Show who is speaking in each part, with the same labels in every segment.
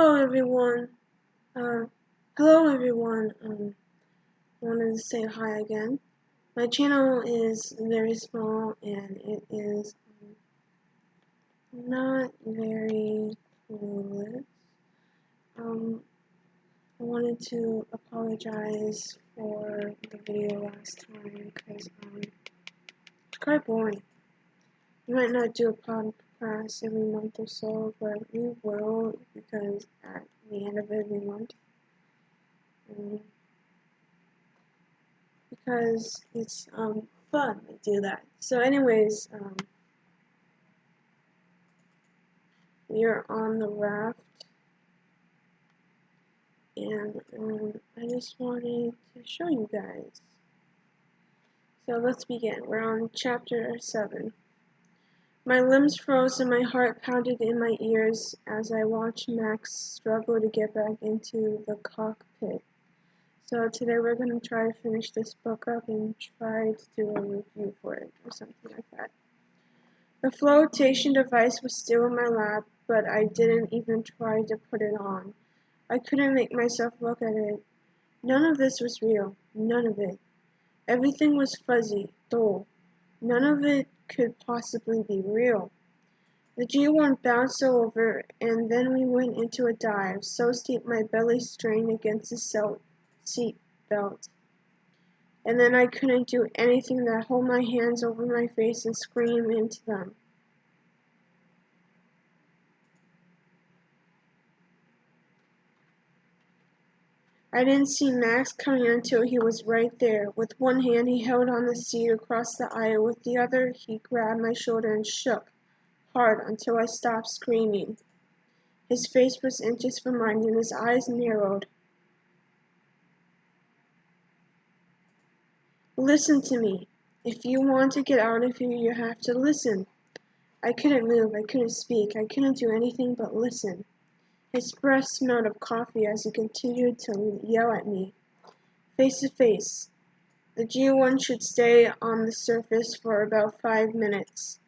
Speaker 1: Hello everyone. Uh, hello everyone. Wanted to say hi again. My channel is very small and it is not very clueless. I wanted to apologize for the video last time because it's quite boring. We might not do a podcast every month or so, but we will because at the end of every month. Because it's fun to do that. So anyways, we are on the raft, and I just wanted to show you guys. So let's begin. We're on chapter 7. My limbs froze and my heart pounded in my ears as I watched Max struggle to get back into the cockpit. So today we're going to try to finish this book up and try to do a review for it or something like that. The flotation device was still in my lap, but I didn't even try to put it on. I couldn't make myself look at it. None of this was real. None of it. Everything was fuzzy, dull. None of it could possibly be real. The G1 bounced over, and then we went into a dive, so steep my belly strained against the seat belt. And then I couldn't do anything but hold my hands over my face and scream into them. I didn't see Max coming until he was right there. With one hand he held on the seat across the aisle, with the other he grabbed my shoulder and shook hard until I stopped screaming. His face was inches from mine and his eyes narrowed. Listen to me. If you want to get out of here, you have to listen. I couldn't move, I couldn't speak, I couldn't do anything but listen. His breath smelled of coffee as he continued to yell at me. Face to face. The G1 should stay on the surface for about 5 minutes.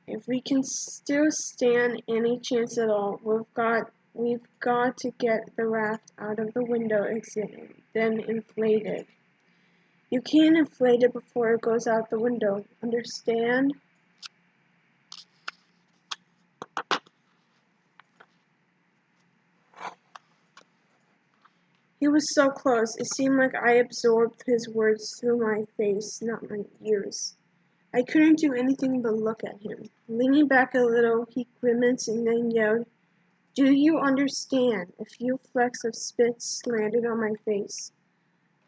Speaker 1: If we can still stand any chance at all, we've got to get the raft out of the window exit and then inflate it. You can't inflate it before it goes out the window, understand? He was so close, it seemed like I absorbed his words through my face, not my ears. I couldn't do anything but look at him. Leaning back a little, he grimaced and then yelled, "Do you understand?" A few flecks of spit landed on my face.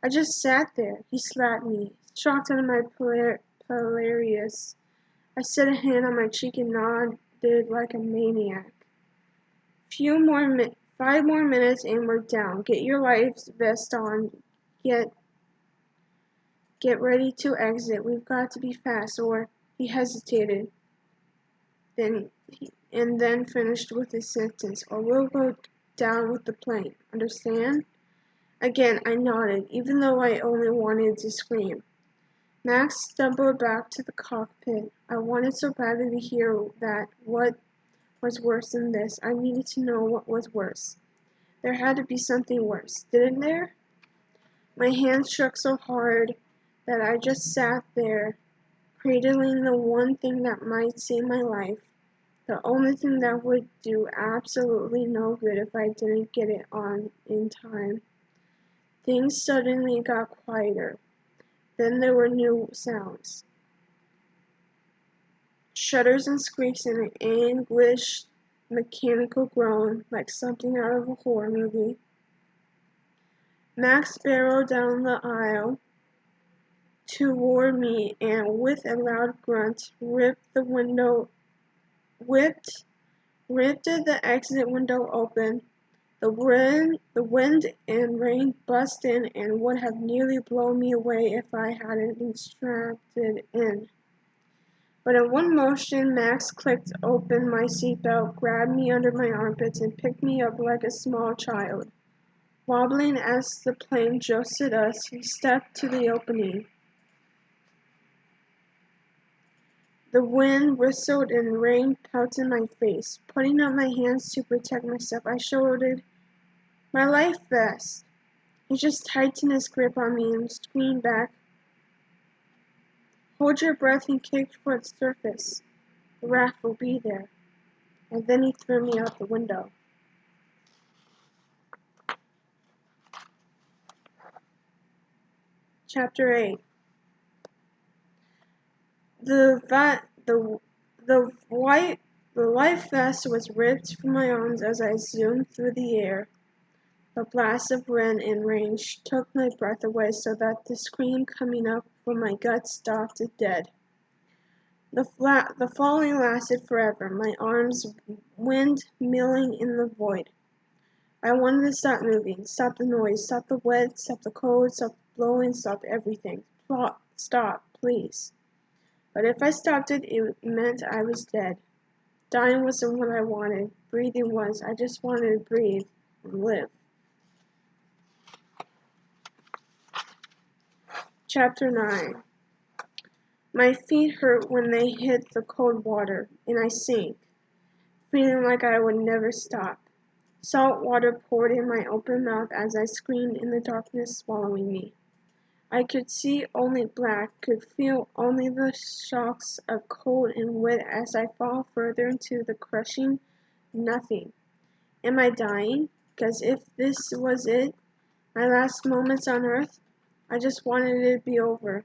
Speaker 1: I just sat there. He slapped me, shocked out of my hilarious. I set a hand on my cheek and nodded like a maniac. 5 more minutes and we're down. Get your life vest on. Get ready to exit. We've got to be fast. Or he hesitated. Then finished with his sentence. Or we'll go down with the plane. Understand? Again, I nodded, even though I only wanted to scream. Max stumbled back to the cockpit. I wanted so badly to hear that. What was worse than this? I needed to know what was worse. There had to be something worse, didn't there? My hands shook so hard that I just sat there, cradling the one thing that might save my life, the only thing that would do absolutely no good if I didn't get it on in time. Things suddenly got quieter. Then there were new sounds. Shudders and squeaks and an anguished mechanical groan like something out of a horror movie. Max barreled down the aisle toward me and with a loud grunt ripped the exit window open. The wind and rain bust in and would have nearly blown me away if I hadn't been strapped in. But in one motion, Max clicked open my seatbelt, grabbed me under my armpits, and picked me up like a small child. Wobbling as the plane jostled us, he stepped to the opening. The wind whistled and rain pelted in my face. Putting up my hands to protect myself, I shouted, "My life vest!" He just tightened his grip on me and screamed back, "Hold your breath and kick for its surface. The raft will be there." And then he threw me out the window. Chapter 8. The life vest was ripped from my arms as I zoomed through the air. A blast of wind and rain took my breath away so that the scream coming up from my gut stopped dead. The falling lasted forever, my arms windmilling in the void. I wanted to stop moving, stop the noise, stop the wet, stop the cold, stop the blowing, stop everything. Stop, please. But if I stopped it, it meant I was dead. Dying wasn't what I wanted. Breathing was. I just wanted to breathe and live. Chapter 9. My feet hurt when they hit the cold water, and I sank, feeling like I would never stop. Salt water poured in my open mouth as I screamed in the darkness swallowing me. I could see only black, could feel only the shocks of cold and wet as I fall further into the crushing nothing. Am I dying? Because if this was it, my last moments on earth, I just wanted it to be over.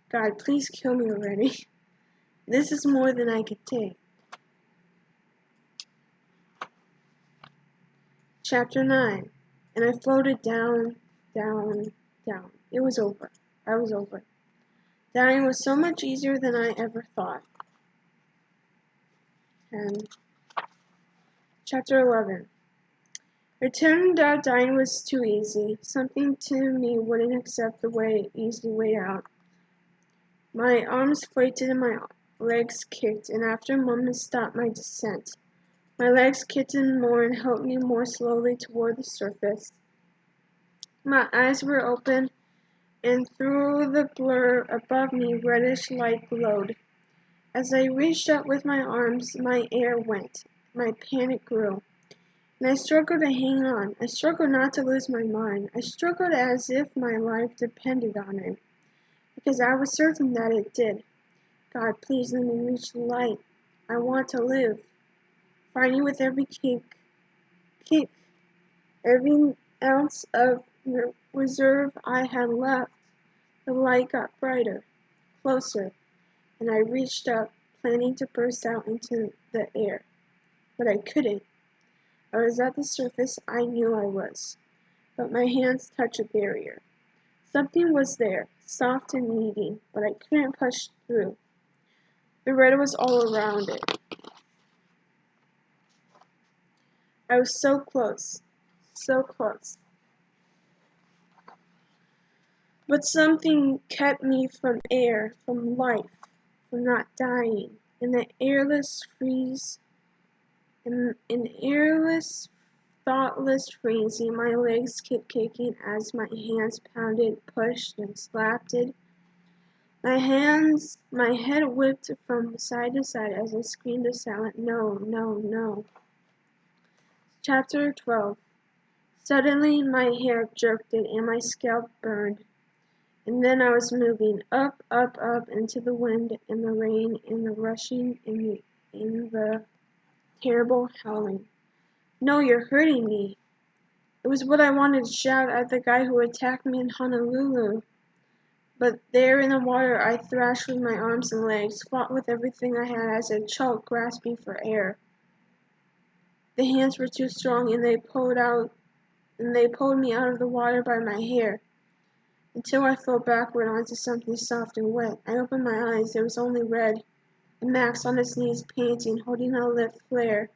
Speaker 1: God, please kill me already. This is more than I could take. Chapter 9. And I floated down, down, down. It was over. I was over. Dying was so much easier than I ever thought. And Chapter 11. It turned out dying was too easy. Something to me wouldn't accept the easy way out. My arms floated and my legs kicked, and after a moment stopped my descent. My legs kicked in more and helped me more slowly toward the surface. My eyes were open, and through the blur above me reddish light glowed. As I reached up with my arms, my air went. My panic grew, and I struggled to hang on. I struggled not to lose my mind. I struggled as if my life depended on it, because I was certain that it did. God, please let me reach the light. I want to live. Fighting with every kick, every ounce of reserve I had left, the light got brighter, closer, and I reached up, planning to burst out into the air. But I couldn't. I was at the surface. I knew I was. But my hands touched a barrier. Something was there, soft and kneading, but I couldn't push through. The red was all around it. I was so close, so close. But something kept me from air, from life, from not dying. In the airless freeze, in airless, thoughtless frenzy, my legs kept kicking as my hands pounded, pushed, and slapped it. My head whipped from side to side as I screamed a silent no, no, no. Chapter 12. Suddenly my hair jerked and my scalp burned. And then I was moving up, up, up into the wind and the rain and the rushing and the terrible howling. No, you're hurting me. It was what I wanted to shout at the guy who attacked me in Honolulu. But there in the water I thrashed with my arms and legs, fought with everything I had as I choked, grasping for air. The hands were too strong and they pulled me out of the water by my hair, until I fell backward onto something soft and wet. I opened my eyes. There was only red, and Max on his knees panting, holding a lit flare.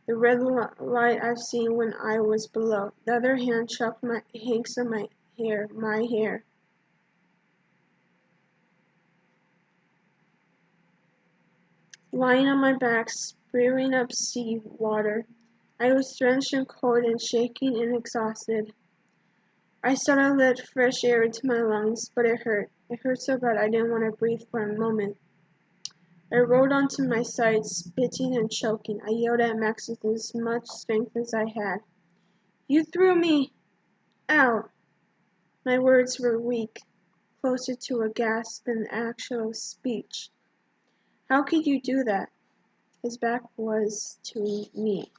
Speaker 1: The red light I've seen when I was below. The other hand chucked my hanks of my hair. Lying on my back, spewing up sea water, I was drenched and cold and shaking and exhausted. I started to let fresh air into my lungs, but it hurt. It hurt so bad I didn't want to breathe for a moment. I rolled onto my side, spitting and choking. I yelled at Max with as much strength as I had. You threw me out! My words were weak, closer to a gasp than actual speech. How could you do that? His back was to me.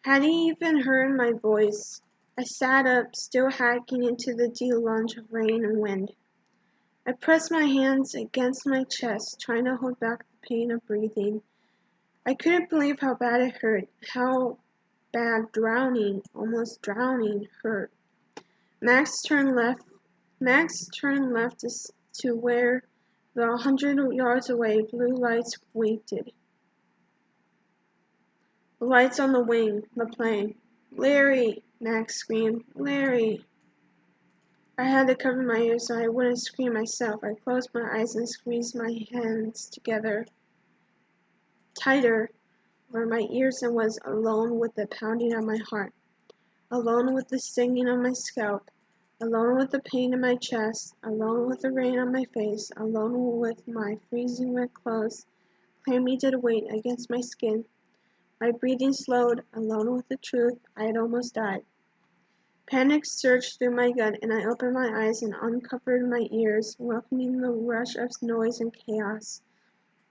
Speaker 1: Had he even heard my voice? I sat up, still hacking into the deluge of rain and wind. I pressed my hands against my chest, trying to hold back the pain of breathing. I couldn't believe how bad it hurt, how bad drowning, almost drowning, hurt. Max turned left to where the 100 yards away blue lights winked. The lights on the wing, the plane. Larry! Max screamed. Larry! I had to cover my ears so I wouldn't scream myself. I closed my eyes and squeezed my hands together tighter over my ears and was alone with the pounding of my heart, alone with the stinging of my scalp, alone with the pain in my chest, alone with the rain on my face, alone with my freezing wet clothes, clammy dead weight against my skin. My breathing slowed, alone with the truth. I had almost died. Panic surged through my gut, and I opened my eyes and uncovered my ears, welcoming the rush of noise and chaos,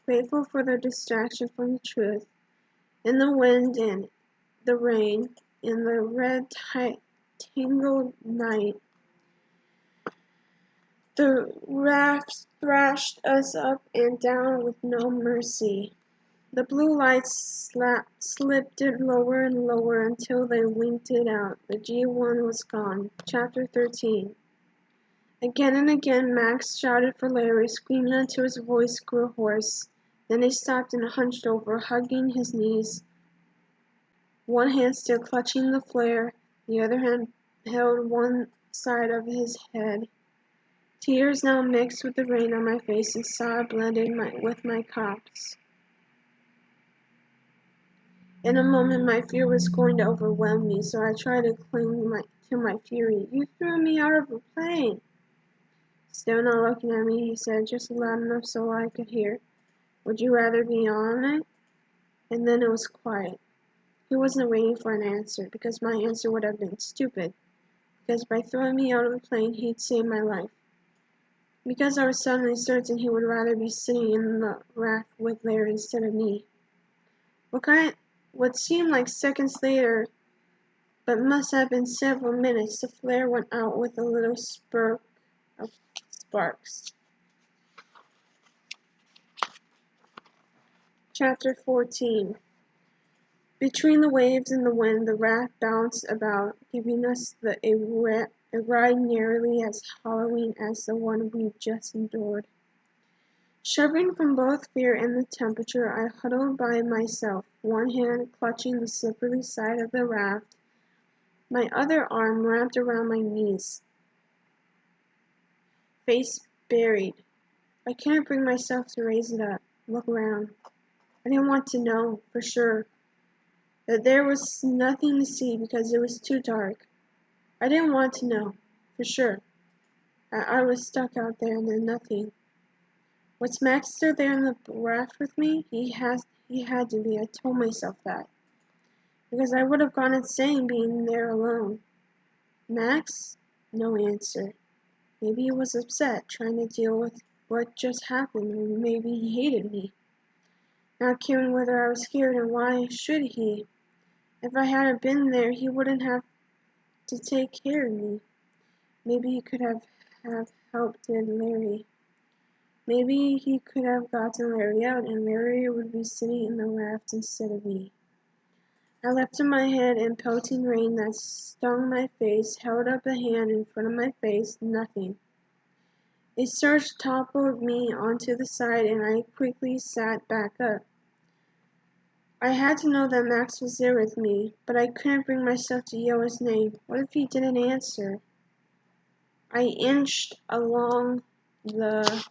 Speaker 1: grateful for the distraction from the truth. In the wind and the rain, in the red tangled night, the raft thrashed us up and down with no mercy. The blue lights slipped it lower and lower until they winked it out. The G1 was gone. Chapter 13. Again and again Max shouted for Larry, screaming until his voice grew hoarse. Then he stopped and hunched over, hugging his knees. One hand still clutching the flare, the other hand held one side of his head. Tears now mixed with the rain on my face and sob blended with my coughs. In a moment my fear was going to overwhelm me, so I tried to cling to my fury. You threw me out of a plane! Still not looking at me, he said, just loud enough so I could hear. Would you rather be on it? And then it was quiet. He wasn't waiting for an answer, because my answer would have been stupid. Because by throwing me out of the plane, he'd saved my life. Because I was suddenly certain he would rather be sitting in the raft with Larry instead of me. What seemed like seconds later, but must have been several minutes, the flare went out with a little spurt of sparks. Chapter 14. Between the waves and the wind, the raft bounced about, giving us a ride nearly as harrowing as the one we'd just endured. Shuddering from both fear and the temperature, I huddled by myself, one hand clutching the slippery side of the raft, my other arm wrapped around my knees, face buried. I couldn't bring myself to raise it up, look around. I didn't want to know, for sure, that there was nothing to see because it was too dark. I didn't want to know, for sure. I was stuck out there and then nothing. Was Max still there in the raft with me? He had to be. I told myself that. Because I would have gone insane being there alone. Max? No answer. Maybe he was upset, trying to deal with what just happened, or maybe he hated me. Not caring whether I was scared, and why should he? If I hadn't been there, he wouldn't have to take care of me. Maybe he could have helped Larry. Maybe he could have gotten Larry out, and Larry would be sitting in the raft instead of me. I lifted my head, and pelting rain that stung my face held up a hand in front of my face. Nothing. A surge toppled me onto the side, and I quickly sat back up. I had to know that Max was there with me, but I couldn't bring myself to yell his name. What if he didn't answer? I inched along the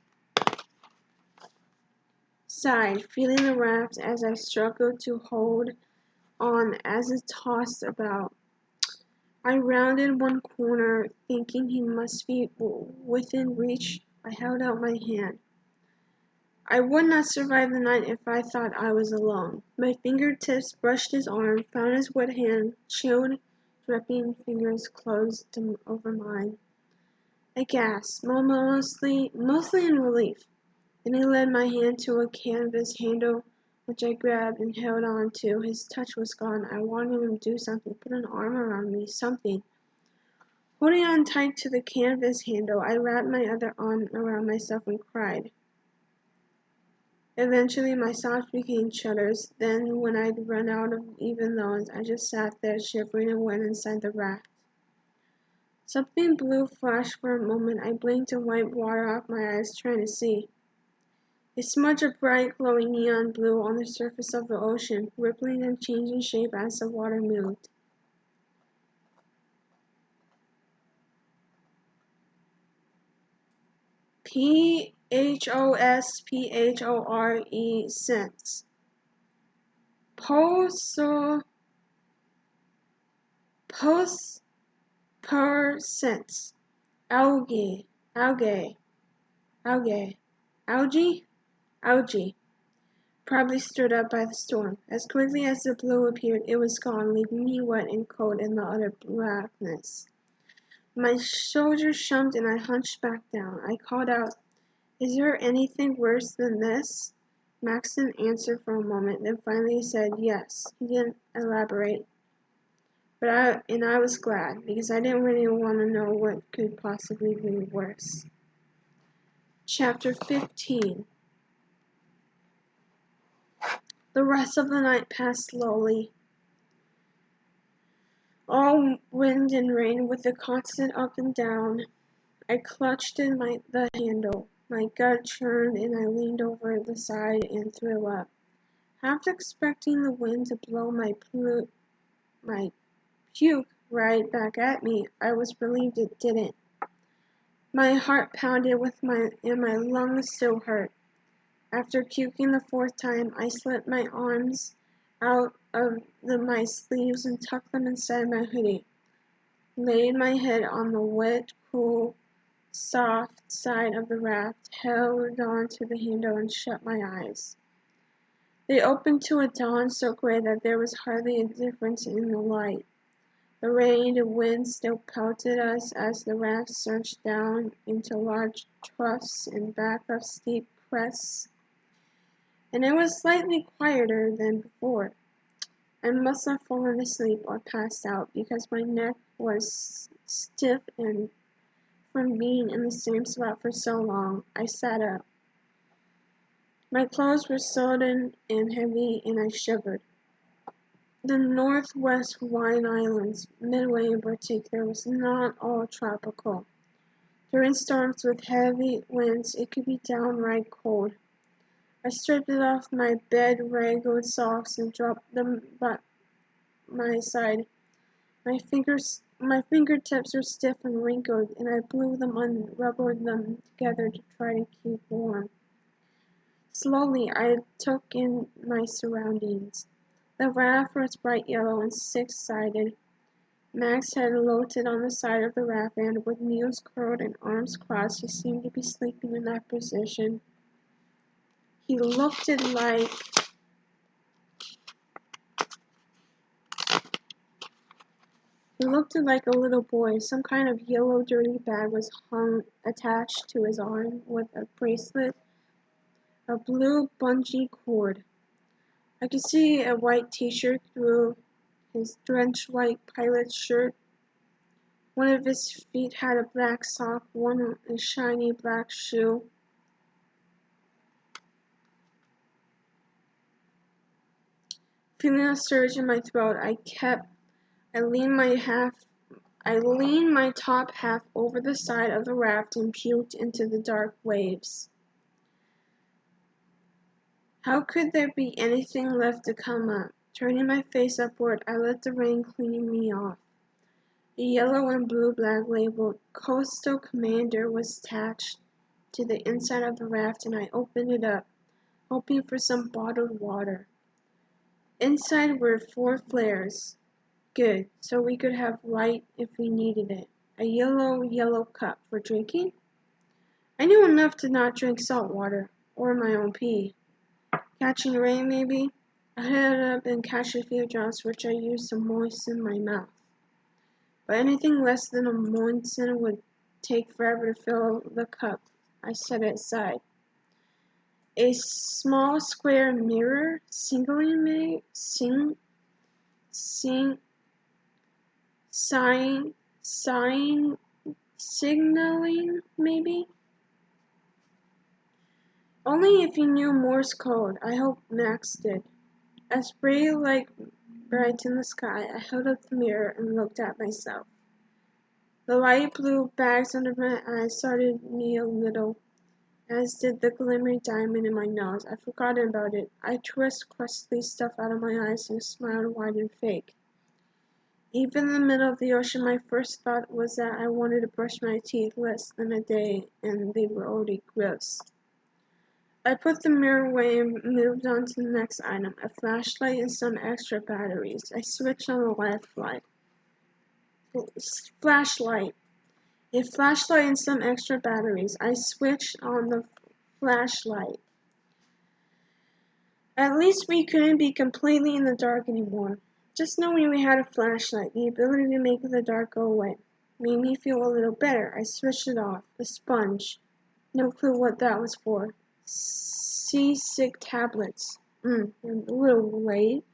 Speaker 1: side, feeling the raft as I struggled to hold on as it tossed about. I rounded one corner, thinking he must be within reach. I held out my hand. I would not survive the night if I thought I was alone. My fingertips brushed his arm, found his wet hand, chilled, dripping fingers closed over mine. I gasped, mostly in relief. Then he led my hand to a canvas handle, which I grabbed and held on to. His touch was gone. I wanted him to do something, put an arm around me, something. Holding on tight to the canvas handle, I wrapped my other arm around myself and cried. Eventually, my sobs became shudders. Then, when I'd run out of even those, I just sat there shivering and went inside the raft. Something blue flashed for a moment. I blinked and wiped water off my eyes, trying to see. A smudge of bright, glowing neon blue on the surface of the ocean, rippling and changing shape as the water moved. PHOSPHORE sense. Post-per-sense. Algae. Probably stirred up by the storm. As quickly as the blue appeared, it was gone, leaving me wet and cold in the utter blackness. My shoulders shumped and I hunched back down. I called out, "Is there anything worse than this?" Max didn't answer for a moment, then finally said yes. He didn't elaborate. I was glad, because I didn't really want to know what could possibly be worse. Chapter 15. The rest of the night passed slowly. All wind and rain with a constant up and down. I clutched in the handle. My gut churned and I leaned over the side and threw up. Half expecting the wind to blow my puke right back at me, I was relieved it didn't. My heart pounded and my lungs still hurt. After puking the fourth time, I slipped my arms out of my sleeves and tucked them inside my hoodie. Laid my head on the wet, cool, soft side of the raft, held on to the handle and shut my eyes. They opened to a dawn so gray that there was hardly a difference in the light. The rain and wind still pelted us as the raft surged down into large troughs and back up steep crests, and it was slightly quieter than before. I must have fallen asleep or passed out because my neck was stiff and from being in the same spot for so long. I sat up. My clothes were sodden and heavy and I shivered. The Northwest Hawaiian Islands, Midway in particular, was not all tropical. During storms with heavy winds, it could be downright cold. I stripped it off my bed-ragged socks and dropped them by my side. My fingertips were stiff and wrinkled, and I blew them and rubbed them together to try to keep warm. Slowly, I took in my surroundings. The raft was bright yellow and six-sided. Max had floated on the side of the raft, and with knees curled and arms crossed, he seemed to be sleeping in that position. He looked like a little boy. Some kind of yellow dirty bag was attached to his arm with a bracelet of blue bungee cord. I could see a white t-shirt through his drenched white pilot shirt. One of his feet had a black sock, one a shiny black shoe. Feeling a surge in my throat, I leaned my top half over the side of the raft and puked into the dark waves. How could there be anything left to come up? Turning my face upward, I let the rain clean me off. A yellow and blue flag labeled Coastal Commander was attached to the inside of the raft, and I opened it up, hoping for some bottled water. Inside were 4 flares. Good, so we could have light if we needed it. A yellow cup for drinking? I knew enough to not drink salt water, or my own pee. Catching the rain, maybe? I headed up and catch a few drops which I used to moisten my mouth. But anything less than a moisten would take forever to fill the cup. I set it aside. A small square mirror, signaling maybe? Only if you knew Morse code. I hope Max did. As bright light brightened the sky, I held up the mirror and looked at myself. The light blue bags under my eyes startled me a little, as did the glimmering diamond in my nose. I forgot about it. I twist crusty stuff out of my eyes and smiled wide and fake. Even in the middle of the ocean, my first thought was that I wanted to brush my teeth less than a day, and they were already gross. I put the mirror away and moved on to the next item, a flashlight and some extra batteries. I switched on the flashlight. A flashlight and some extra batteries. I switched on the flashlight. At least we couldn't be completely in the dark anymore. Just knowing we had a flashlight, the ability to make the dark go away, made me feel a little better. I switched it off. The sponge. No clue what that was for. Seasick tablets. A little late.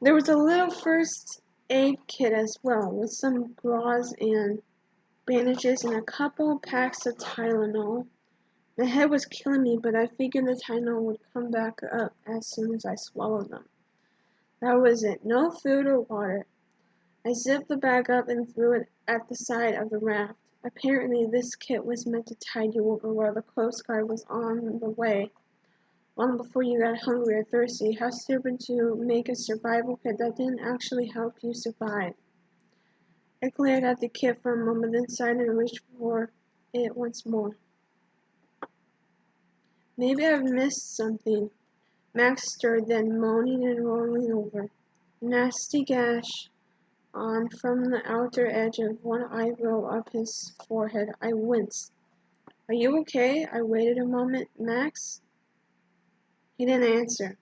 Speaker 1: There was a little first aid kit as well, with some gauze and bandages and a couple packs of Tylenol. My head was killing me, but I figured the Tylenol would come back up as soon as I swallowed them. That was it. No food or water. I zipped the bag up and threw it at the side of the raft. Apparently, this kit was meant to tide you over while the Coast Guard was on the way, long before you got hungry or thirsty. How stupid to make a survival kit that didn't actually help you survive. I glared at the kit for a moment, then sighed and reached for it once more. Maybe I've missed something. Max stirred, then moaning and rolling over. Nasty gash on from the outer edge of one eyebrow up his forehead. I winced. Are you okay? I waited a moment. Max? He didn't answer.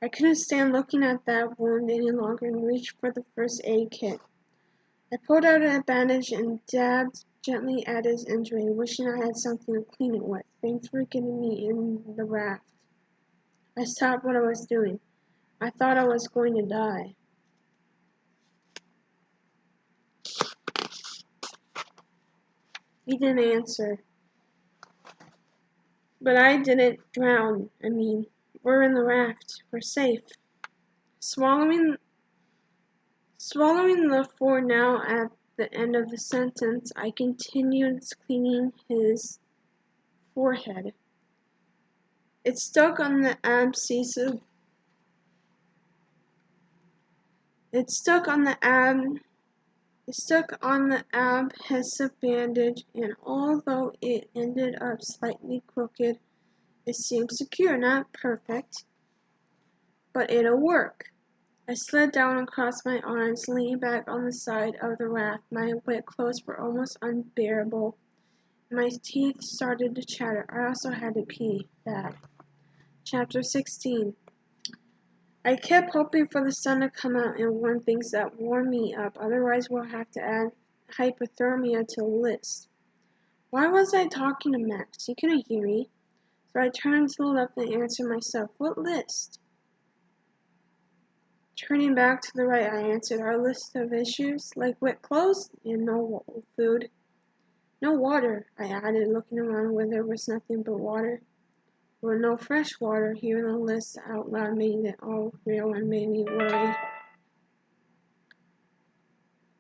Speaker 1: I couldn't stand looking at that wound any longer and reached for the first aid kit. I pulled out a bandage and dabbed gently at his injury, wishing I had something to clean it with. Thanks for getting me in the raft. I stopped what I was doing. I thought I was going to die. He didn't answer. But I didn't drown. We're in the raft. We're safe. Swallowing the "for now" at the end of the sentence, I continued cleaning his forehead. It stuck on the abscess. It stuck on the adhesive bandage, and although it ended up slightly crooked, it seemed secure, not perfect, but it'll work. I slid down and crossed my arms, leaning back on the side of the raft. My wet clothes were almost unbearable. My teeth started to chatter. I also had to pee bad. Chapter 16. I kept hoping for the sun to come out and warm things that warm me up, otherwise we'll have to add hypothermia to the list. Why was I talking to Max? He couldn't hear me. So I turned to the left and answered myself. What list? Turning back to the right, I answered our list of issues, like wet clothes and no food. No water, I added, looking around where there was nothing but water. Or no fresh water. Hearing the list out loud made it all real and made me worry.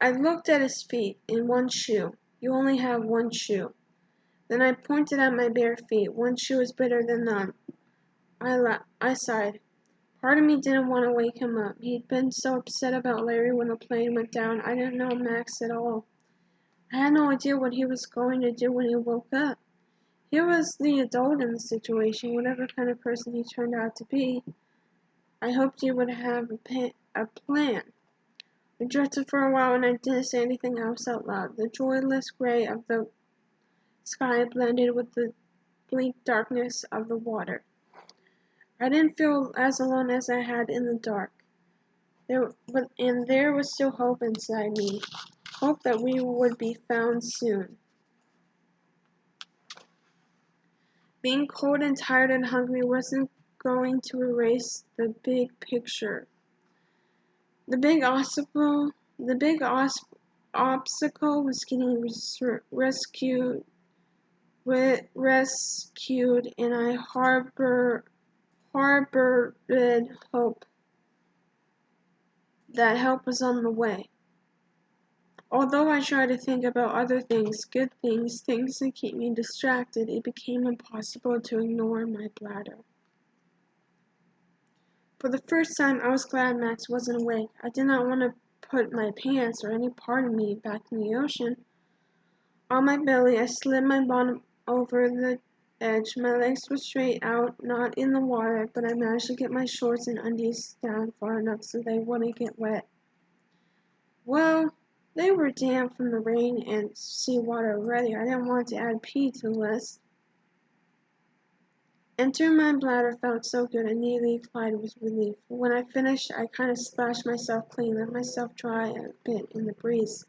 Speaker 1: I looked at his feet. In one shoe. You only have one shoe. Then I pointed at my bare feet. One shoe is better than none. I sighed. Part of me didn't want to wake him up. He'd been so upset about Larry when the plane went down. I didn't know Max at all. I had no idea what he was going to do when he woke up. He was the adult in the situation, whatever kind of person he turned out to be. I hoped he would have a plan. I drifted for a while and I didn't say anything else out loud. The joyless gray of the sky blended with the bleak darkness of the water. I didn't feel as alone as I had in the dark. There was still hope inside me. Hope that we would be found soon. Being cold and tired and hungry wasn't going to erase the big picture. The big obstacle was getting rescued, and I harbored hope that help was on the way. Although I tried to think about other things, good things, things that keep me distracted, it became impossible to ignore my bladder. For the first time, I was glad Max wasn't awake. I did not want to put my pants or any part of me back in the ocean. On my belly, I slid my bottom over the edge. My legs were straight out, not in the water, but I managed to get my shorts and undies down far enough so they wouldn't get wet. Well, they were damp from the rain and seawater already. I didn't want to add pee to the list. Entering my bladder felt so good I nearly cried with relief. When I finished, I kind of splashed myself clean, let myself dry a bit in the breeze.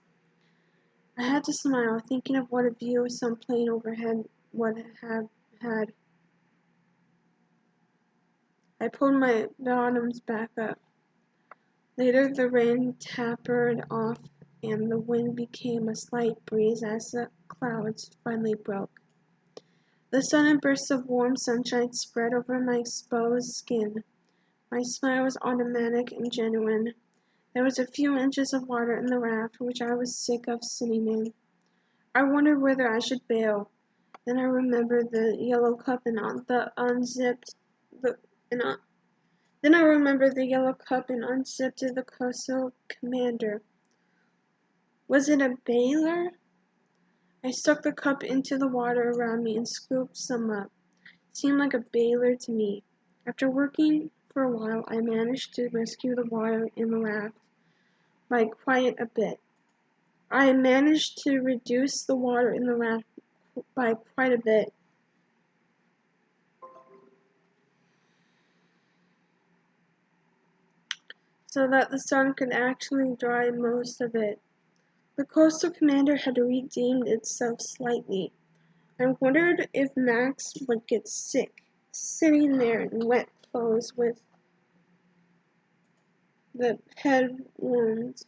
Speaker 1: I had to smile, thinking of what a view some plane overhead would have had. I pulled my bottoms back up. Later, the rain tapered off and the wind became a slight breeze as the clouds finally broke. The sudden burst of warm sunshine spread over my exposed skin. My smile was automatic and genuine. There was a few inches of water in the raft, which I was sick of sitting in. I wondered whether I should bail. Then I remembered the yellow cup and unzipped the coastal commander. Was it a bailer? I stuck the cup into the water around me and scooped some up. It seemed like a bailer to me. After working for a while, I managed to rescue the water in the raft by quite a bit. I managed to reduce the water in the raft by quite a bit. So that the sun could actually dry most of it. The coastal commander had redeemed itself slightly. I wondered if Max would get sick, sitting there in wet clothes with the head wounds.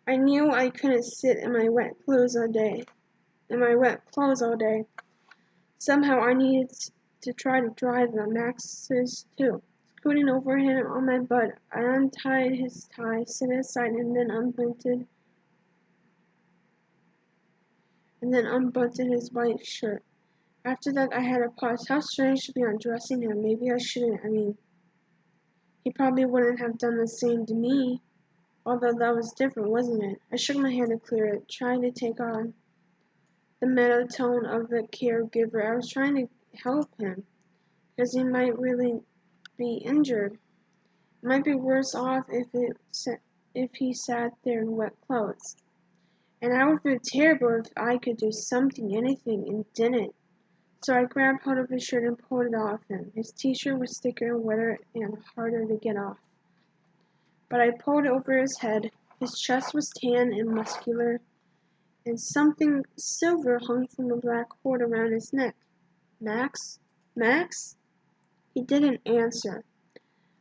Speaker 1: I knew I couldn't sit in my wet clothes all day. Somehow I needed to try to dry them, Max's too. Scooting over him on my butt, I untied his tie, set it aside, and then unbuttoned his white shirt. After that, I had a pause. How strange to be undressing him. Maybe I shouldn't. He probably wouldn't have done the same to me. Although that was different, wasn't it? I shook my hand to clear it, trying to take on the mellow tone of the caregiver. I was trying to help him, because he might really be injured. It might be worse off if he sat there in wet clothes. And I would feel terrible if I could do something, anything, and didn't. So I grabbed hold of his shirt and pulled it off him. His t-shirt was thicker and wetter and harder to get off. But I pulled over his head. His chest was tan and muscular, and something silver hung from a black cord around his neck. Max? Max? He didn't answer.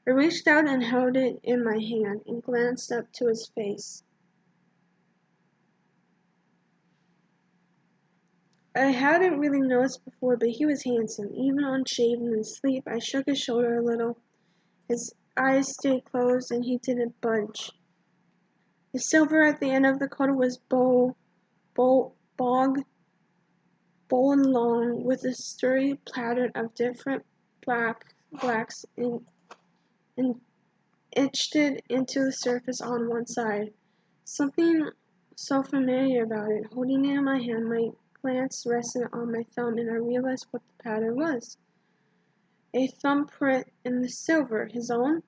Speaker 1: I reached out and held it in my hand and glanced up to his face. I hadn't really noticed before, but he was handsome, even unshaven and asleep. I shook his shoulder a little. His eyes stayed closed and he didn't budge. The silver at the end of the cord was bold and long, with a sturdy pattern of different blacks and etched it into the surface on one side. Something so familiar about it. Holding it in my hand, my glance rested on my thumb, and I realized what the pattern was. A thumbprint in the silver. His own?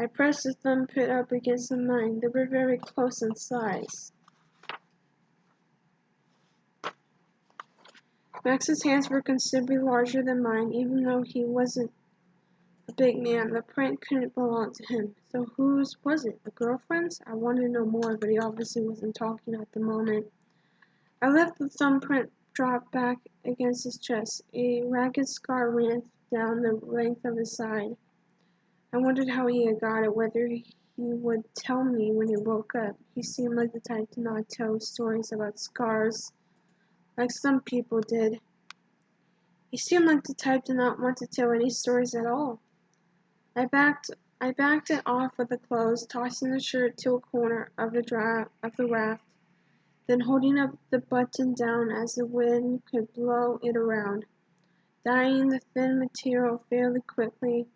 Speaker 1: I pressed his thumbprint up against mine. They were very close in size. Max's hands were considerably larger than mine, even though he wasn't a big man. The print couldn't belong to him. So whose was it? A girlfriend's? I wanted to know more, but he obviously wasn't talking at the moment. I let the thumbprint drop back against his chest. A ragged scar ran down the length of his side. I wondered how he had got it, whether he would tell me when he woke up. He seemed like the type to not tell stories about scars, like some people did. He seemed like the type to not want to tell any stories at all. I backed it off with the clothes, tossing the shirt to a corner of the raft, then holding up the button down as the wind could blow it around, dyeing the thin material fairly quickly.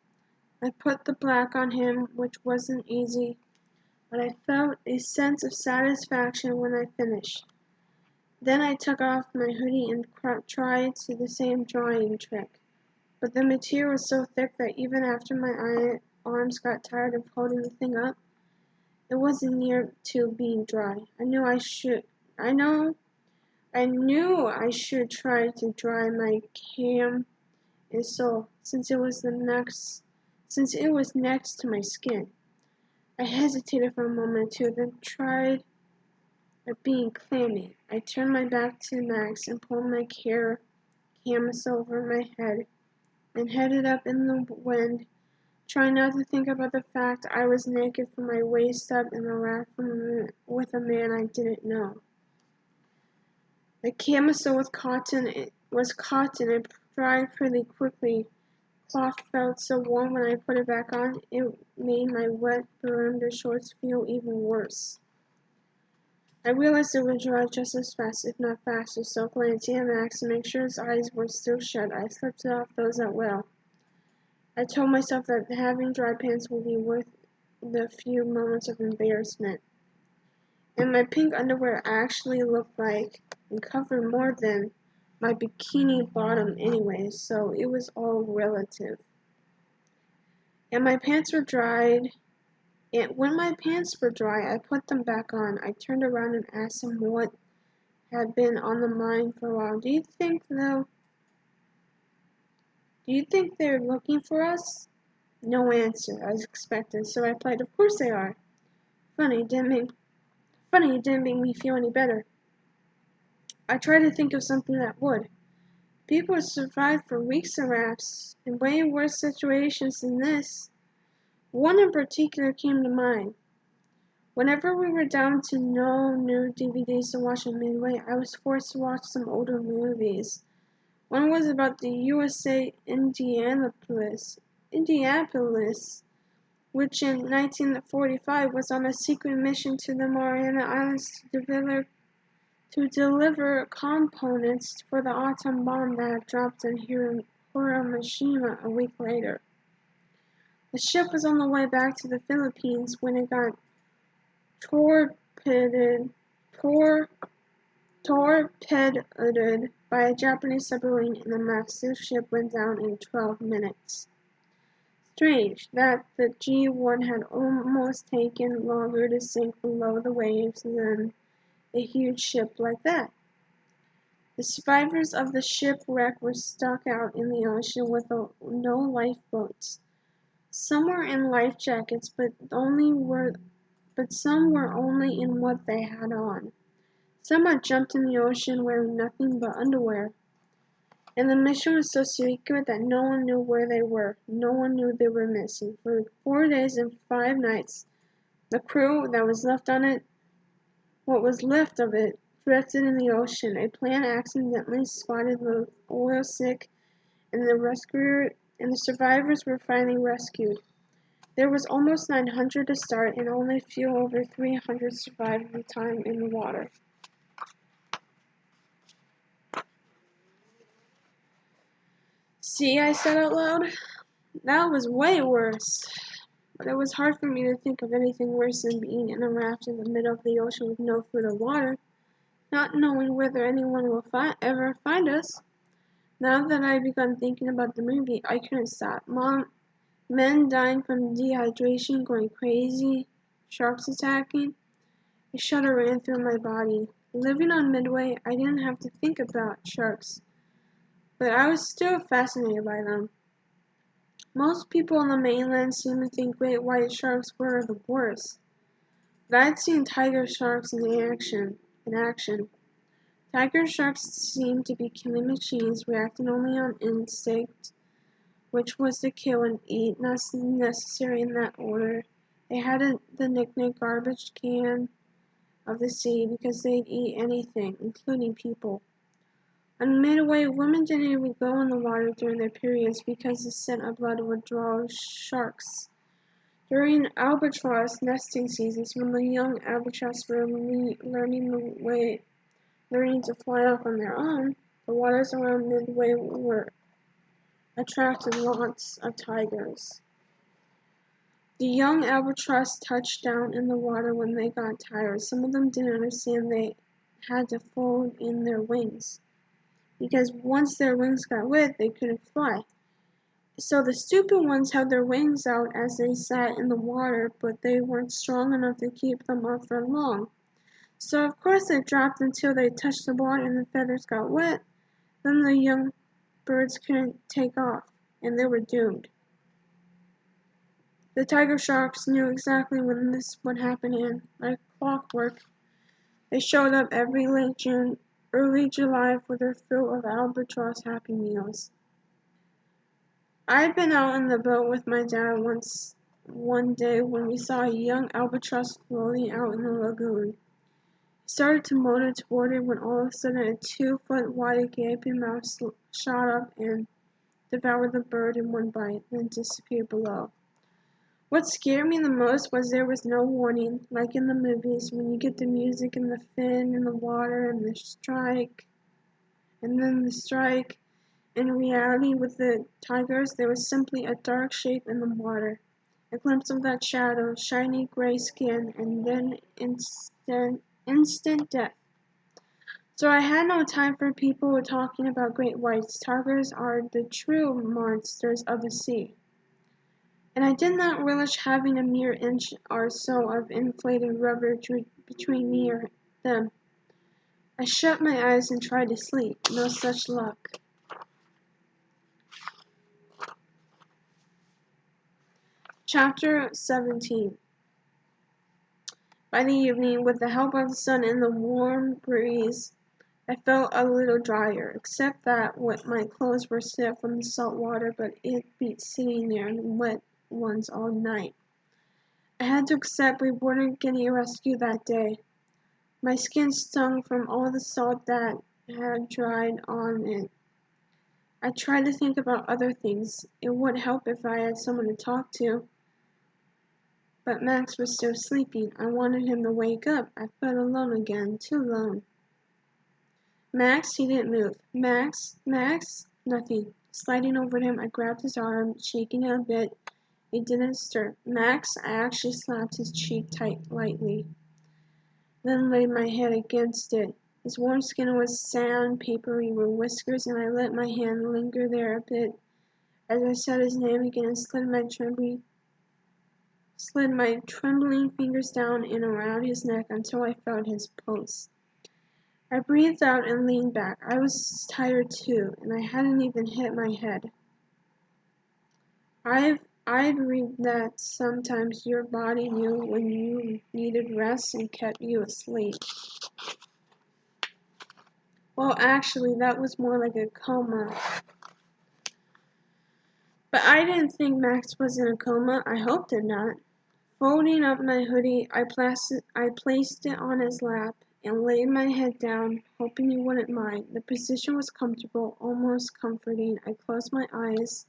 Speaker 1: I put the black on him, which wasn't easy, but I felt a sense of satisfaction when I finished. Then I took off my hoodie and tried the same drying trick, but the material was so thick that even after my arms got tired of holding the thing up, it wasn't near to being dry. I knew I should try to dry my cam and sole, since it was next to my skin. I hesitated for a moment or two, then tried being clammy. I turned my back to Max and pulled my camisole over my head and headed up in the wind, trying not to think about the fact I was naked from my waist up in the raft with a man I didn't know. The camisole was cotton and dried pretty quickly. Cloth felt so warm when I put it back on, it made my wet Bermuda shorts feel even worse. I realized it would dry just as fast, if not faster, so glancing at Max to make sure his eyes were still shut, I slipped off those at will. I told myself that having dry pants would be worth the few moments of embarrassment. And my pink underwear actually looked like and covered more than my bikini bottom anyway, so it was all relative. And my pants were dried. And when my pants were dry, I put them back on. I turned around and asked him what had been on the mind for a while. Do you think they're looking for us? No answer, as expected, so I replied, of course they are. Funny, it didn't make me feel any better. I tried to think of something that would. People have survived for weeks in rafts, in way worse situations than this. One in particular came to mind. Whenever we were down to no new DVDs to watch on Midway, I was forced to watch some older movies. One was about the USA Indianapolis, which in 1945 was on a secret mission to the Mariana Islands to deliver components for the atom bomb that had dropped in Hiroshima a week later. The ship was on the way back to the Philippines when it got torpedoed by a Japanese submarine, and the massive ship went down in 12 minutes. Strange that the G1 had almost taken longer to sink below the waves than a huge ship like that. The survivors of the shipwreck were stuck out in the ocean with no lifeboats. Some were in life jackets, but some were only in what they had on. Some had jumped in the ocean wearing nothing but underwear. And the mission was so secret that no one knew where they were. No one knew they were missing. For 4 days and 5 nights, the crew that was left on it, what was left of it, drifted in the ocean. A plane accidentally spotted the oil slick, and the survivors were finally rescued. There was almost 900 to start, and only a few over 300 survived the time in the water. See, I said out loud. That was way worse. But it was hard for me to think of anything worse than being in a raft in the middle of the ocean with no food or water, not knowing whether anyone will ever find us. Now that I begun thinking about the movie, I couldn't stop. Men dying from dehydration, going crazy, sharks attacking. A shudder ran through my body. Living on Midway, I didn't have to think about sharks, but I was still fascinated by them. Most people on the mainland seemed to think great white sharks were the worst, but I'd seen tiger sharks in action. Tiger sharks seemed to be killing machines, reacting only on instinct, which was to kill and eat, not necessary in that order. They had the nickname garbage can of the sea because they'd eat anything, including people. On Midway, women didn't even go in the water during their periods because the scent of blood would draw sharks. During albatross nesting seasons, when the young albatross were learning to fly off on their own, the waters around Midway were attracting lots of tigers. The young albatross touched down in the water when they got tired. Some of them didn't understand they had to fold in their wings, because once their wings got wet, they couldn't fly. So the stupid ones held their wings out as they sat in the water, but they weren't strong enough to keep them up for long. So of course they dropped until they touched the water and the feathers got wet. Then the young birds couldn't take off, and they were doomed. The tiger sharks knew exactly when this would happen, and like clockwork, they showed up every late June, early July for their fill of albatross Happy Meals. I'd been out in the boat with my dad one day when we saw a young albatross floating out in the lagoon. He started to motor toward it when all of a sudden a 2-foot wide gaping mouth shot up and devoured the bird in one bite, then disappeared below. What scared me the most was there was no warning, like in the movies, when you get the music and the fin in the water and the strike, and then the strike. In reality, with the tigers, there was simply a dark shape in the water, a glimpse of that shadow, shiny gray skin, and then instant death. So I had no time for people talking about great whites. Tigers are the true monsters of the sea. And I did not relish having a mere inch or so of inflated rubber between me or them. I shut my eyes and tried to sleep. No such luck. Chapter 17. By the evening, with the help of the sun and the warm breeze, I felt a little drier, except that my clothes were stiff from the salt water, but it beat sitting there in wet ones all night. I had to accept we weren't getting a rescue that day. My skin stung from all the salt that had dried on it. I tried to think about other things. It would help if I had someone to talk to. But Max was still sleeping. I wanted him to wake up. I felt alone again, too alone. Max, he didn't move. Max, nothing. Sliding over to him, I grabbed his arm, shaking it a bit. He didn't stir. Max, I actually slapped his cheek lightly, then laid my head against it. His warm skin was sandpapery with whiskers, and I let my hand linger there a bit as I said his name again and slid my trembling fingers down and around his neck until I felt his pulse. I breathed out and leaned back. I was tired too, and I hadn't even hit my head. I'd read that sometimes your body knew when you needed rest and kept you asleep. Well, actually, that was more like a coma. But I didn't think Max was in a coma. I hoped it not. Folding up my hoodie, I placed it on his lap and laid my head down, hoping he wouldn't mind. The position was comfortable, almost comforting. I closed my eyes.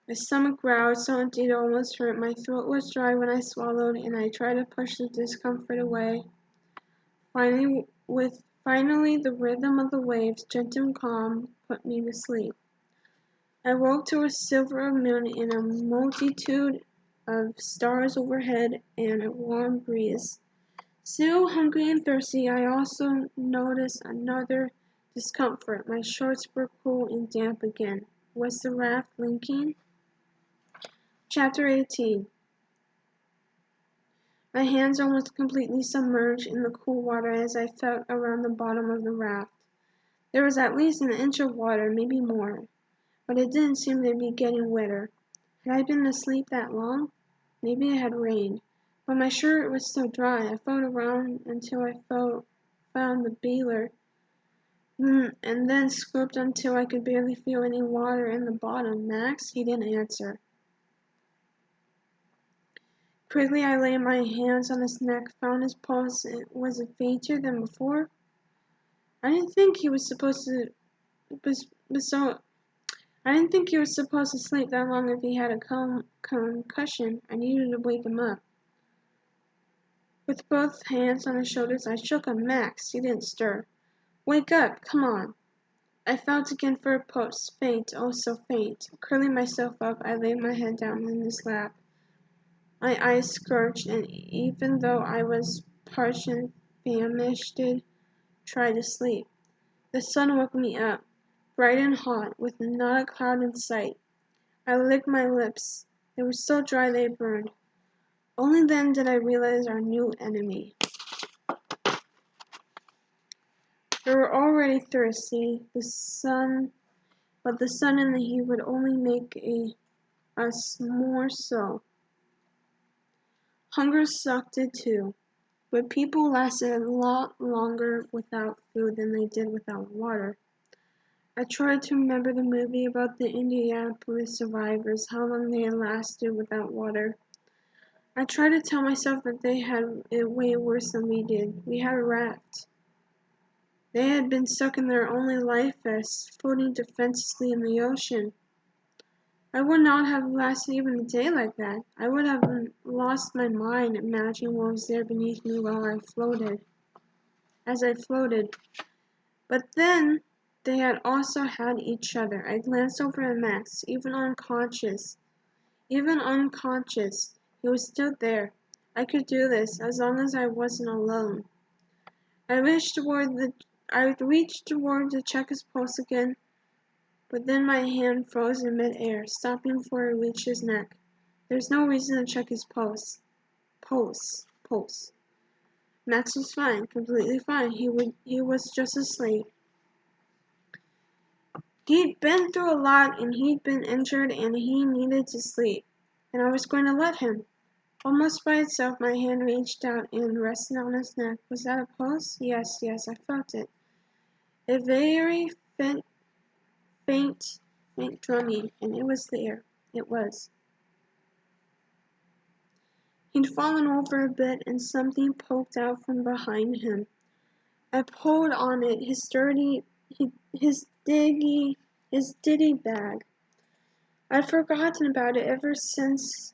Speaker 1: My stomach growled so it did almost hurt. My throat was dry when I swallowed, and I tried to push the discomfort away. Finally, the rhythm of the waves, gentle and calm, put me to sleep. I woke to a silver moon and a multitude of stars overhead and a warm breeze. Still hungry and thirsty, I also noticed another discomfort. My shorts were cool and damp again. Was the raft leaking? Chapter 18. My hands almost completely submerged in the cool water as I felt around the bottom of the raft. There was at least an inch of water, maybe more, but it didn't seem to be getting wetter. Had I been asleep that long? Maybe it had rained, but my shirt was still dry. I felt around until I found the bailer, and then scooped until I could barely feel any water in the bottom. Max? He didn't answer. Quickly I laid my hands on his neck, found his pulse. Was it fainter than before? I didn't think he was supposed to I didn't think he was supposed to sleep that long if he had a concussion. I needed to wake him up. With both hands on his shoulders, I shook him. Max, he didn't stir. Wake up, come on. I felt again for a pulse, faint, oh so faint. Curling myself up, I laid my head down in his lap. My eyes scorched, and even though I was parched and famished, tried to sleep. The sun woke me up, bright and hot, with not a cloud in sight. I licked my lips. They were so dry they burned. Only then did I realize our new enemy. We were already thirsty. But the sun and the heat would only make us more so. Hunger sucked it too, but people lasted a lot longer without food than they did without water. I tried to remember the movie about the Indianapolis survivors, how long they had lasted without water. I tried to tell myself that they had it way worse than we did. We had a raft. They had been stuck in their only life vests, floating defenselessly in the ocean. I would not have lasted even a day like that. I would have lost my mind imagining what was there beneath me as I floated. But then they had also had each other. I glanced over at Max, even unconscious, he was still there. I could do this as long as I wasn't alone. I reached toward to check his pulse again, but then my hand froze in midair, stopping before I reached his neck. There's no reason to check his pulse. Pulse. Max was fine, completely fine. He was just asleep. He'd been through a lot, and he'd been injured, and he needed to sleep. And I was going to let him. Almost by itself, my hand reached out and rested on his neck. Was that a pulse? Yes, I felt it. A very faint drumming, and it was there. It was. He'd fallen over a bit, and something poked out from behind him. I pulled on it, his ditty bag. I'd forgotten about it ever since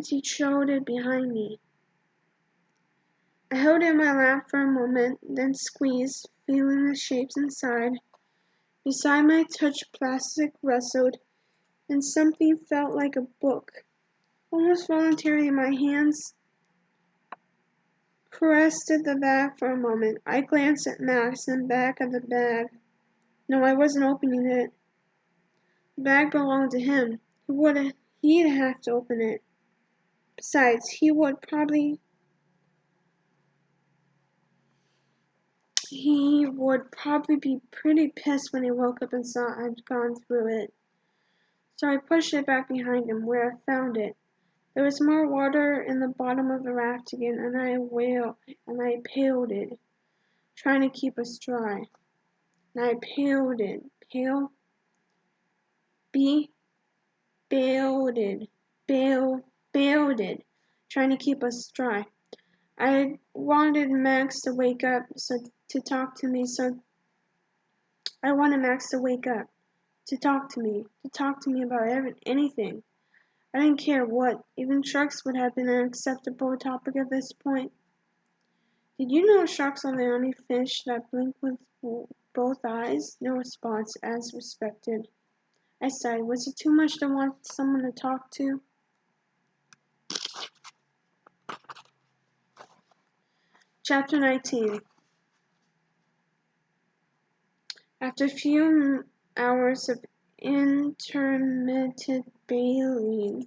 Speaker 1: he showed it behind me. I held it in my lap for a moment, then squeezed, feeling the shapes inside. Beside my touch, plastic rustled, and something felt like a book. Almost voluntarily, my hands caressed the bag for a moment. I glanced at Max and back at the bag. No, I wasn't opening it. The bag belonged to him. He'd have to open it. Besides, he would probably be pretty pissed when he woke up and saw I'd gone through it. So I pushed it back behind him, where I found it. There was more water in the bottom of the raft again, and I pailed it, trying to keep us dry. And I pailed it. Bailed it, trying to keep us dry. I wanted Max to wake up to talk to me about anything. I didn't care what. Even sharks would have been an acceptable topic at this point. Did you know sharks are the only fish that blink with both eyes? No response, as respected. I sighed. Was it too much to want someone to talk to? Chapter 19. After a few hours of intermittent bailing,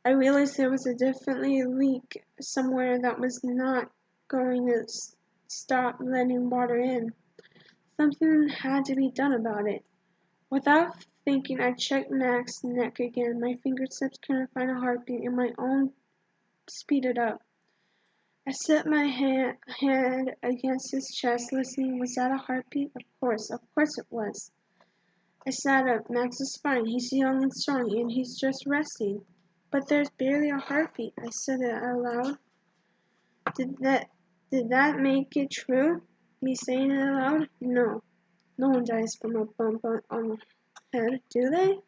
Speaker 1: I realized there was definitely a leak somewhere that was not going to stop letting water in. Something had to be done about it. Without thinking, I checked Max's neck again. My fingertips couldn't find a heartbeat, and my own speeded up. I set my head against his chest, listening. Was that a heartbeat? Of course it was. I sat up. Max is fine. He's young and strong, and he's just resting. But there's barely a heartbeat. I said it out loud. Did that make it true? Me saying it aloud? No. No one dies from a bump on the head, do they?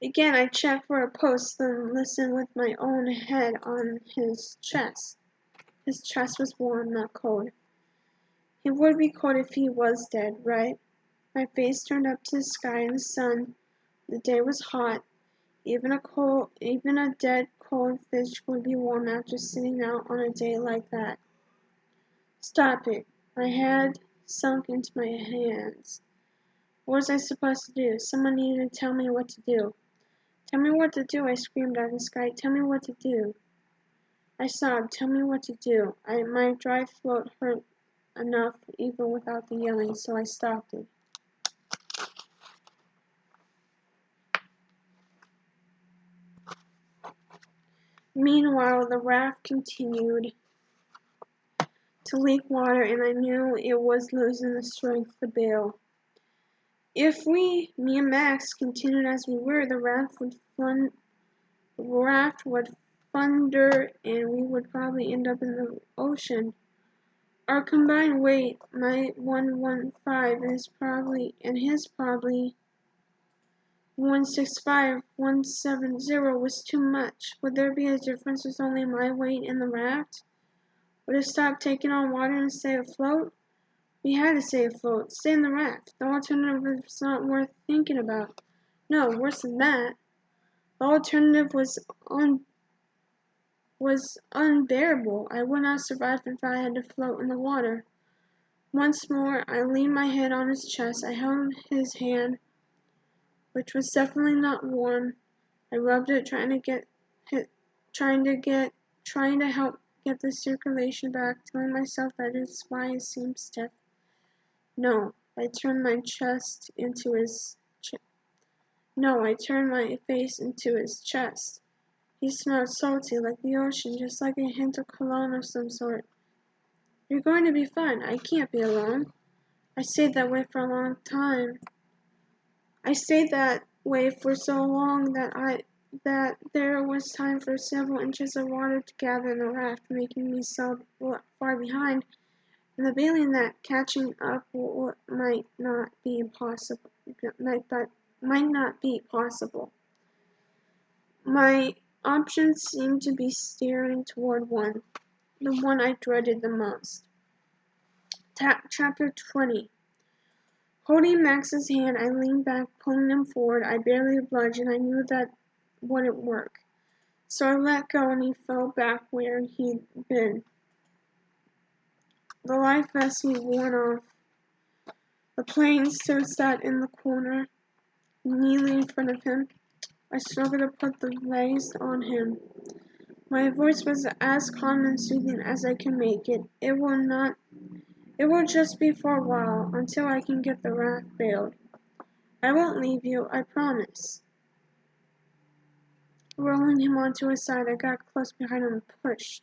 Speaker 1: Again, I checked for a pulse, then listened with my own head on his chest. His chest was warm, not cold. He would be cold if he was dead, right? My face turned up to the sky and the sun. The day was hot. Even a dead cold fish would be warm after sitting out on a day like that. Stop it. My head sunk into my hands. What was I supposed to do? Someone needed to tell me what to do. Tell me what to do, I screamed at the sky. Tell me what to do. I sobbed. Tell me what to do. My dry throat hurt enough even without the yelling, so I stopped it. Meanwhile, the raft continued to leak water, and I knew it was losing the strength to bail. If me and Max, continued as we were, the raft would thunder, and we would probably end up in the ocean. Our combined weight, my 115 is probably, and his probably 165, 170 was too much. Would there be a difference with only my weight in the raft? Would it stop taking on water and stay afloat? We had to stay afloat, stay in the raft. The alternative was not worth thinking about. No, worse than that. The alternative was unbearable. I would not survive if I had to float in the water. Once more, I leaned my head on his chest. I held his hand, which was definitely not warm. I rubbed it, trying to help get the circulation back, telling myself that is why it seemed stiff. No, I turned my face into his chest. He smelled salty, like the ocean, just like a hint of cologne of some sort. You're going to be fine. I can't be alone. I stayed that way for a long time. I stayed that way for so long that there was time for several inches of water to gather in the raft, making me so far behind, and the bailing that catching up might not be possible. My options seemed to be steering toward the one I dreaded the most. Chapter 20. Holding Max's hand, I leaned back, pulling him forward. I barely budged, and I knew that wouldn't work. So I let go, and he fell back where he'd been. The life vest he worn off. The plane still sat in the corner, kneeling in front of him. I struggled to put the legs on him. My voice was as calm and soothing as I could make it. It will just be for a while, until I can get the raft bailed. I won't leave you, I promise. Rolling him onto his side, I got close behind him and pushed.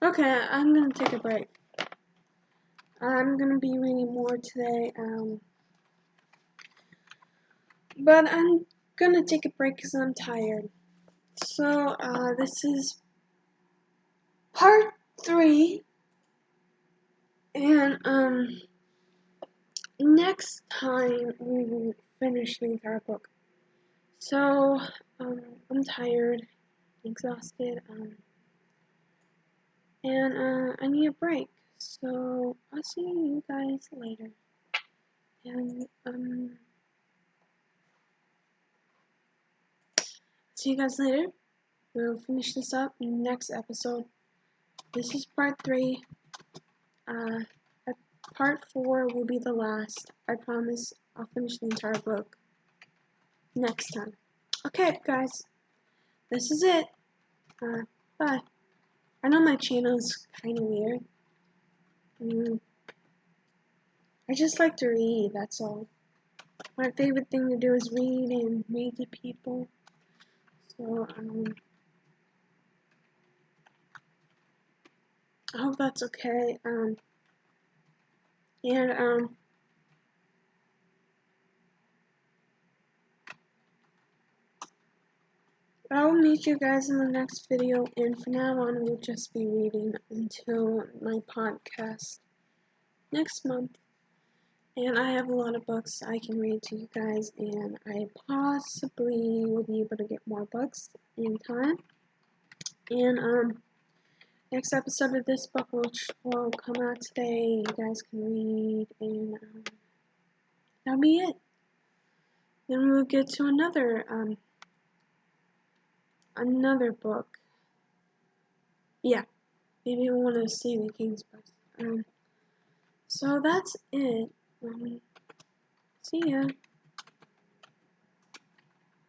Speaker 1: Okay, I'm gonna take a break. I'm gonna be reading more today, but I'm gonna take a break because I'm tired. So, this is part 3, and, next time we will finish the entire book. So, I'm tired, exhausted, and I need a break. So I'll see you guys later. And see you guys later. We'll finish this up in the next episode. This is part 3. Part 4 will be the last. I promise I'll finish the entire book next time. Okay, guys. This is it. Bye. I know my channel is kind of weird. I just like to read, that's all. My favorite thing to do is read and read to people. So, I hope that's okay. I'll meet you guys in the next video, and from now on we'll just be reading until my podcast next month. And I have a lot of books I can read to you guys, and I possibly will be able to get more books in time. And next episode of this book will come out today. You guys can read, and that'll be it. Then we'll get to another book. Yeah, maybe one of Stephen King's books. So that's it. See ya.